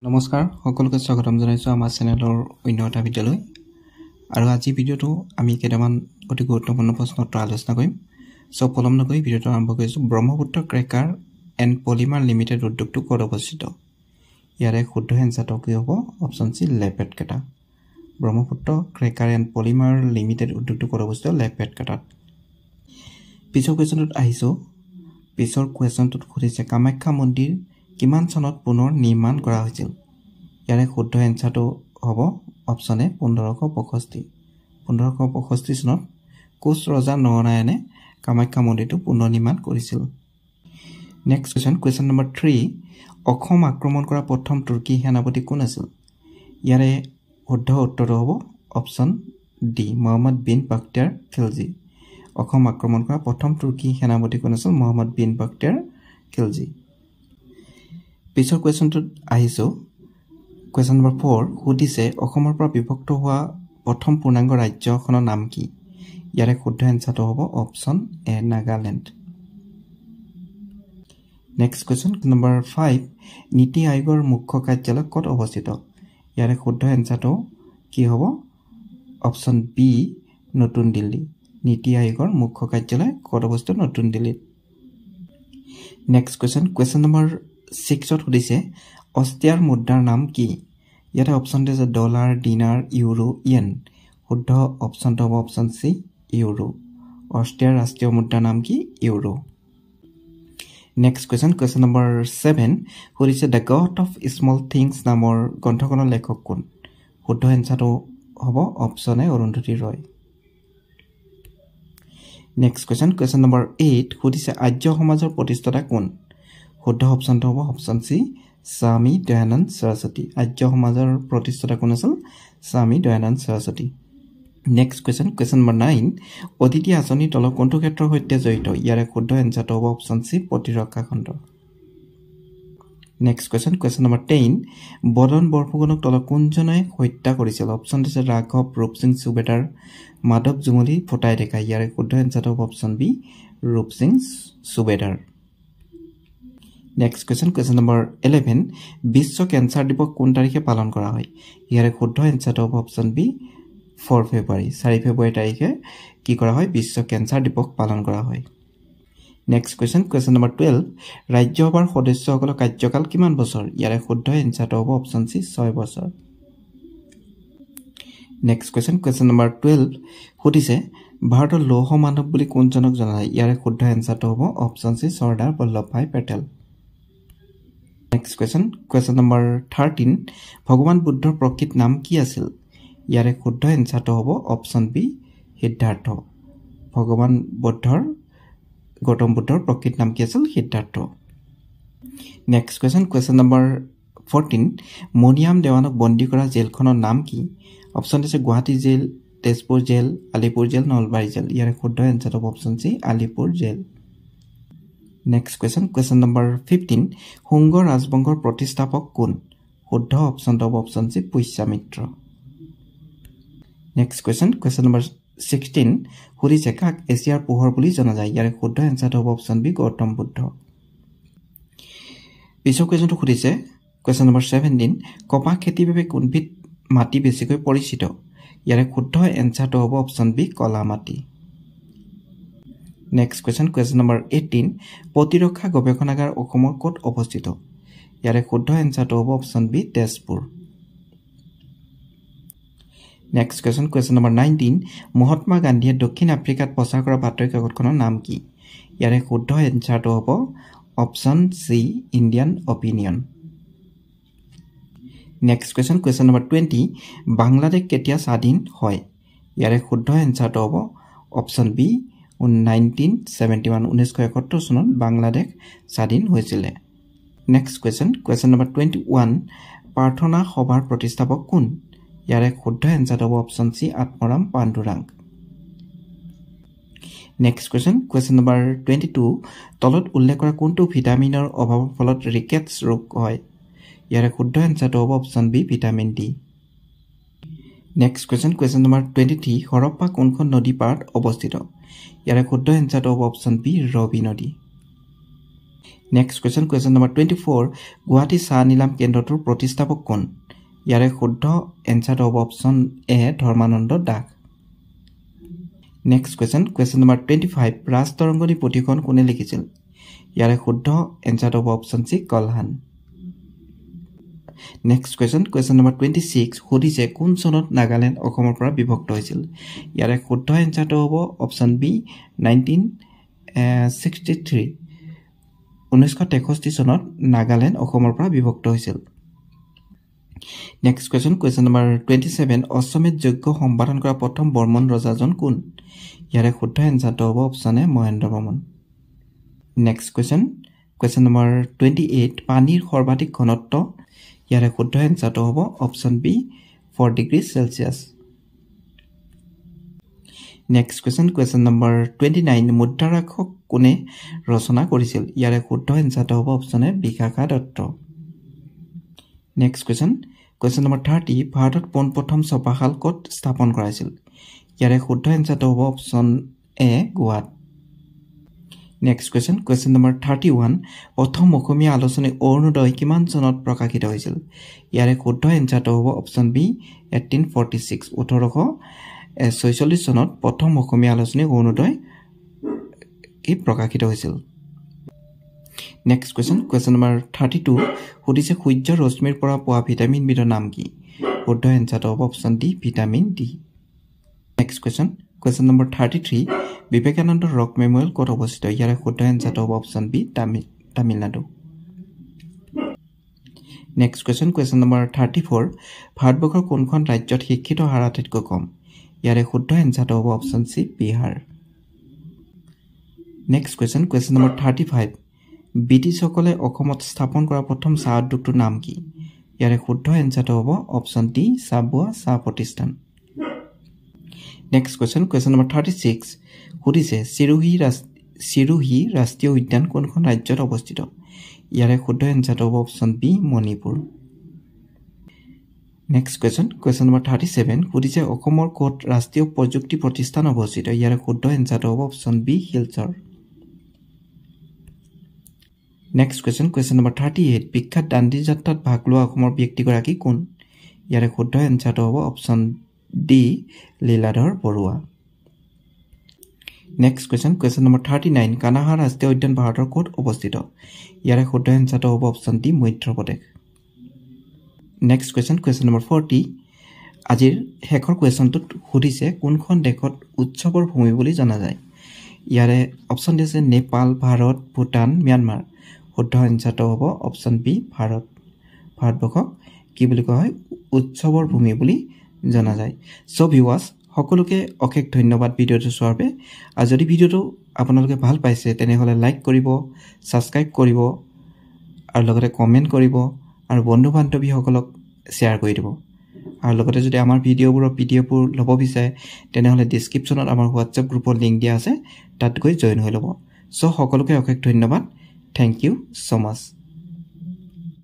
নমস্কাৰ সকলোকে স্বাগতম জনাইছো আমাৰ চেনেলৰ অন্য এটা ভিডিঅ'লৈ আৰু আজি ভিডিঅ'টো আমি কেইটামান অতি গুৰুত্বপূৰ্ণ প্ৰশ্ন উত্তৰ আলোচনা কৰিম সো পলম নকৰি ভিডিঅ'টো আৰম্ভ কৰিছো Brahmaputra cracker and polymer limited উদ্যোগটো ক'ত অৱস্থিত ইয়াৰে শুদ্ধ এনসাৰটো কি হ'ব option C Lepetkata Brahmaputra cracker and polymer limited উদ্যোগটো ক'ত অৱস্থিত লেপেটকাটাত পিছৰ কোৱেশ্যনটোত আহিছো পিছৰ কোৱেশ্যনটোত সুধিছে কামাখ্যা মন্দিৰ কিমান চনত পুনৰ নিৰ্মাণ কৰা হৈছিল ইয়াৰে শুদ্ধ এনসাৰটো হ'ব অপচন এ 1565 চনত কোচ ৰজা নৰনাৰায়ণে কামাখ্যা মন্দিৰটো পুনৰ নিৰ্মাণ কৰিছিল নেক্সট কোৱেশ্যন নম্বৰ 3 অসম আক্ৰমণ কৰা প্ৰথম তুৰ্কী সেনাপতি কোন আছিল ইয়াৰে শুদ্ধ উত্তৰটো হ'ব অপচন ডি মোহাম্মদ বিন বাখতিয়াৰ খিলজি অসম আক্ৰমণ কৰা প্ৰথম তুৰ্কী সেনাপতি কোন আছিল মোহাম্মদ বিন বাখতিয়াৰ খিলজি পিছৰ কোৱেশ্যনটোত আহিছো কোৱেশ্যন নম্বৰ 4 সুধিছে অসমৰ পৰা বিভক্ত হোৱা প্ৰথম পূৰ্ণাংগ ৰাজ্যখনৰ নাম কি ইয়াৰে শুদ্ধ এনসাৰটো হ'ব অপচন এ নাগালেণ্ড নেক্সট কোৱেশ্যন নম্বৰ 5 নীতি আয়োগৰ মুখ্য কাৰ্যালয় ক'ত অৱস্থিত ইয়াৰে শুদ্ধ এনসাৰটো কি হ'ব অপচন বি নতুন দিল্লী নীতি আয়োগৰ মুখ্য কাৰ্যালয় ক'ত অৱস্থিত নতুন দিল্লীত নেক্সট কোৱেশ্যন নম্বৰ 6 সুধিছে অষ্ট্ৰিয়াৰ মুদ্ৰাৰ নাম কি ইয়াতে অপচন আছে ডলাৰ ডিনাৰ ইউৰো ইয়েন শুদ্ধ অপচনটো হ'ব অপচন সি ইউৰো অষ্ট্ৰিয়াৰ ৰাষ্ট্ৰীয় মুদ্ৰাৰ নাম কি ইউৰো নেক্সট কোৱেশ্যন নম্বৰ 7 সুধিছে the god of small things নামৰ গ্ৰন্থখনৰ লেখক কোন শুদ্ধ এনসাৰটো হ'ব অপচন এ অৰুন্ধতী ৰয় নেক্সট কোৱেশ্যন নম্বৰ 8 সুধিছে আৰ্য সমাজৰ প্ৰতিষ্ঠাতা কোন শুদ্ধ অপচনটো হ'ব অপচন সি স্বামী দয়ানন্দ সৰস্বতী আৰ্য সমাজৰ প্ৰতিষ্ঠাতা কোন আছিল Swami Dayananda Saraswati next question number 9 অতিথি আঁচনিৰ তলৰ কোনটো ক্ষেত্ৰৰ সৈতে জড়িত ইয়াৰে শুদ্ধ এনসাৰটো হ'ব অপচন সি প্ৰতিৰক্ষা খণ্ড নেক্সট কোৱেশ্যন নম্বৰ 10 বদন বৰফুকনক তলৰ কোনজনে হত্যা কৰিছিল অপচন আছে ৰাঘৱ ৰূপসিং সুবেদাৰ মাধৱ জুমলি ফটাই দেখা ইয়াৰে শুদ্ধ এনসাৰটো হ'ব option B Rupsingh Subedar next question number 11 বিশ্ব কেন্সাৰ দিৱস কোন তাৰিখে পালন কৰা হয় ইয়াৰে শুদ্ধ এনসাৰটো হ'ব অপচন বি 4 ফেব্ৰুৱাৰী 4 ফেব্ৰুৱাৰী তাৰিখে কি কৰা হয় বিশ্ব কেন্সাৰ দিৱস পালন কৰা হয় নেক্সট কোৱেশ্যন নম্বৰ 12 ৰাজ্যসভাৰ সদস্যসকলৰ কাৰ্যকাল কিমান বছৰ ইয়াৰে শুদ্ধ এনসাৰটো হ'ব অপচন সি 6 বছৰ নেক্সট কোৱেশ্যন নম্বৰ 12 সুধিছে ভাৰতৰ লৌহ মানৱ বুলি কোনজনক জনা যায় ইয়াৰে শুদ্ধ এনসাৰটো হ'ব option C Sardar Vallabhbhai Patel next question number 13 ভগৱান বুদ্ধৰ প্ৰকৃত নাম কি আছিল ইয়াৰে শুদ্ধ এনসাৰটো হ'ব অপচন বি সিদ্ধাৰ্থ ভগৱান গৌতম বুদ্ধৰ প্ৰকৃত নাম কি আছিল Siddhartha next question number 14 Maniram দেৱানক বন্দী কৰা জেলখনৰ নাম কি অপচন আছে Guwahati jail Tezpur jail Alipur jail Nalbari jail ইয়াৰে শুদ্ধ এনসাৰটো হ'ব option C Alipur jail next question number 15 Shunga ৰাজবংশৰ প্ৰতিষ্ঠাপক কোন শুদ্ধ অপচনটো হ'ব option C Pushyamitra next question number 16 সুধিছে কাক এছিয়াৰ পোহৰ বুলি জনা যায় ইয়াৰে শুদ্ধ এনসাৰটো হ'ব অপচন বি গৌতম বুদ্ধ পিছৰ কুৱেশ্যনটো সুধিছে কুৱেশ্যন নম্বৰ 17 কপাহ খেতিৰ বাবে কোনবিধ মাটি বেছিকৈ পৰিচিত ইয়াৰে শুদ্ধ এনসাৰটো হ'ব অপচন বি কলা মাটি নেক্সট কুৱেশ্যন নম্বৰ 18 প্ৰতিৰক্ষা গৱেষণাগাৰ অসমৰ ক'ত অৱস্থিত ইয়াৰে শুদ্ধ এনসাৰটো হ'ব option B Tezpur next question number 19 Mahatma গান্ধীয়ে দক্ষিণ আফ্ৰিকাত প্ৰচাৰ কৰা বাতৰি কাকতখনৰ নাম কি ইয়াৰে শুদ্ধ এনসাৰটো হ'ব option C Indian opinion next question number 20 Bangladesh কেতিয়া স্বাধীন হয় ইয়াৰে শুদ্ধ এনসাৰটো হ'ব অপচন বি 1971 চনত বাংলাদেশ স্বাধীন হৈছিল নেক্সট কুৱেশ্যন নম্বৰ 21 প্ৰাৰ্থনা সভাৰ প্ৰতিষ্ঠাপক কোন ইয়াৰে শুদ্ধ এনসাৰটো হ'ব option C Atmaram Pandurang next question number 22 তলত উল্লেখ কৰা কোনটো ভিটামিনৰ অভাৱৰ ফলত ৰিকেটছ ৰোগ হয় ইয়াৰে শুদ্ধ এনসাৰটো হ'ব option B vitamin D next question number 23 Harappa কোনখন নদী পাৰত অৱস্থিত ইয়াৰে শুদ্ধ এনসাৰটো হ'ব অপচন বি ৰবি নদী next question question number 24 Guwahati চাহ নিলাম কেন্দ্ৰটোৰ প্ৰতিষ্ঠাপক কোন ইয়াৰে শুদ্ধ এনসাৰটো হ'ব option A Dharmananda Das next question question number 25 Rajatarangini পুথিখন কোনে লিখিছিল ইয়াৰে শুদ্ধ এনসাৰটো হ'ব option C Kalhana next question number 26 সুধিছে কোন চনত নাগালেণ্ড অসমৰ পৰা বিভক্ত হৈছিল ইয়াৰে শুদ্ধ এনসাৰটো হ'ব অপচন বি 1963 1963 চনত নাগালেণ্ড অসমৰ পৰা বিভক্ত হৈছিল নেক্সট কুৱেশ্যন নম্বৰ 27 অশ্বমেধ যজ্ঞ সম্পাদন কৰা প্ৰথম বৰ্মন ৰজাজন কোন ইয়াৰে শুদ্ধ এনসাৰটো হ'ব option A Mahendra Barman next question number 28 পানীৰ সৰ্বাধিক ঘনত্ব ইয়াৰে শুদ্ধ এনসাৰটো হ'ব option B 4 degree Celsius next question number 29 Mudrarakshasa কোনে ৰচনা কৰিছিল ইয়াৰে শুদ্ধ এনসাৰটো হ'ব option A Vishakha Datta next question number 30 ভাৰতত পোনপ্ৰথম ছপাশাল ক'ত স্থাপন কৰাইছিল ইয়াৰে শুদ্ধ এনসাৰটো হ'ব অপচন এ গোৱাত নেক্সট কুৱেশ্যন নম্বৰ 31 প্ৰথম অসমীয়া আলোচনী অৰুণোদয় কিমান চনত প্ৰকাশিত হৈছিল ইয়াৰে শুদ্ধ এনসাৰটো হ'ব অপচন বি 1846 1846 চনত প্ৰথম অসমীয়া আলোচনী অৰুণোদয় প্ৰকাশিত হৈছিল নেক্সট কুৱেশ্যন নম্বৰ 32 সুধিছে সূৰ্যৰ ৰশ্মিৰ পৰা পোৱা ভিটামিন বিৰ নাম কি শুদ্ধ এনসাৰটো হ'ব option D vitamin D next question number 33 Vivekananda rock memorial ক'ত অৱস্থিত ইয়াৰে শুদ্ধ এনসাৰটো হ'ব option B Tamil Nadu next question number 34 ভাৰতবৰ্ষৰ কোনখন ৰাজ্যত শিক্ষিত হাৰ আটাইতকৈ কম ইয়াৰে শুদ্ধ এনসাৰটো হ'ব option C Bihar next question number 35 ব্ৰিটিছসকলে অসমত স্থাপন কৰা প্ৰথম চাহ উদ্যোগটোৰ নাম কি ইয়াৰে শুদ্ধ এনসাৰটো হ'ব অপচন ডি চাবুৱা চাহ প্ৰতিষ্ঠান নেক্সট কুৱেশ্যন নম্বৰ 36 সুধিছে চিৰোহী ৰাষ্ট্ৰীয় উদ্যান কোনখন ৰাজ্যত অৱস্থিত ইয়াৰে শুদ্ধ এনসাৰটো হ'ব option B Manipur next question number 37 সুধিছে অসমৰ ক'ত ৰাষ্ট্ৰীয় প্ৰযুক্তি প্ৰতিষ্ঠান অৱস্থিত ইয়াৰে শুদ্ধ এনসাৰটো হ'ব option B Silchar next question number 38 বিখ্যাত দাণ্ডী যাত্ৰাত ভাগ লোৱা অসমৰ ব্যক্তিগৰাকী কোন ইয়াৰে শুদ্ধ এনসাৰটো হ'ব option D Liladhar Barua next question number 39 Kanha ৰাষ্ট্ৰীয় উদ্যান ভাৰতৰ ক'ত অৱস্থিত ইয়াৰে শুদ্ধ এনসাৰটো হ'ব option D Madhya Pradesh next question number 40 আজিৰ শেষৰ কুৱেশ্যনটোত সুধিছে কোনখন দেশত উৎসৱৰ ভূমি বুলি জনা যায় ইয়াৰে অপচন ডি আছে নেপাল ভাৰত ভূটান ম্যানমাৰ শুদ্ধ এনসাৰটো হ'ব অপচন বি ভাৰতবৰ্ষক কি বুলি কোৱা হয় উৎসৱৰ ভূমি বুলি জনা যায় সো ভিউৱাৰ্ছ সকলোকে অশেষ ধন্যবাদ ভিডিঅ'টো চোৱাৰ বাবে আৰু যদি ভিডিঅ'টো আপোনালোকে ভাল পাইছে তেনেহ'লে লাইক কৰিব ছাবস্ক্ৰাইব কৰিব আৰু লগতে কমেণ্ট কৰিব আৰু বন্ধু বান্ধৱীসকলক শ্বেয়াৰ কৰি দিব আৰু লগতে যদি আমাৰ ভিডিঅ'বোৰৰ পিডিএফবোৰ ল'ব বিচাৰে তেনেহ'লে ডেছক্ৰিপশ্যনত আমাৰ হোৱাটছএপ গ্ৰুপৰ লিংক দিয়া আছে তাত গৈ জইন হৈ ল'ব সো সকলোকে অশেষ ধন্যবাদ থ্যাংক ইউ সো মাচ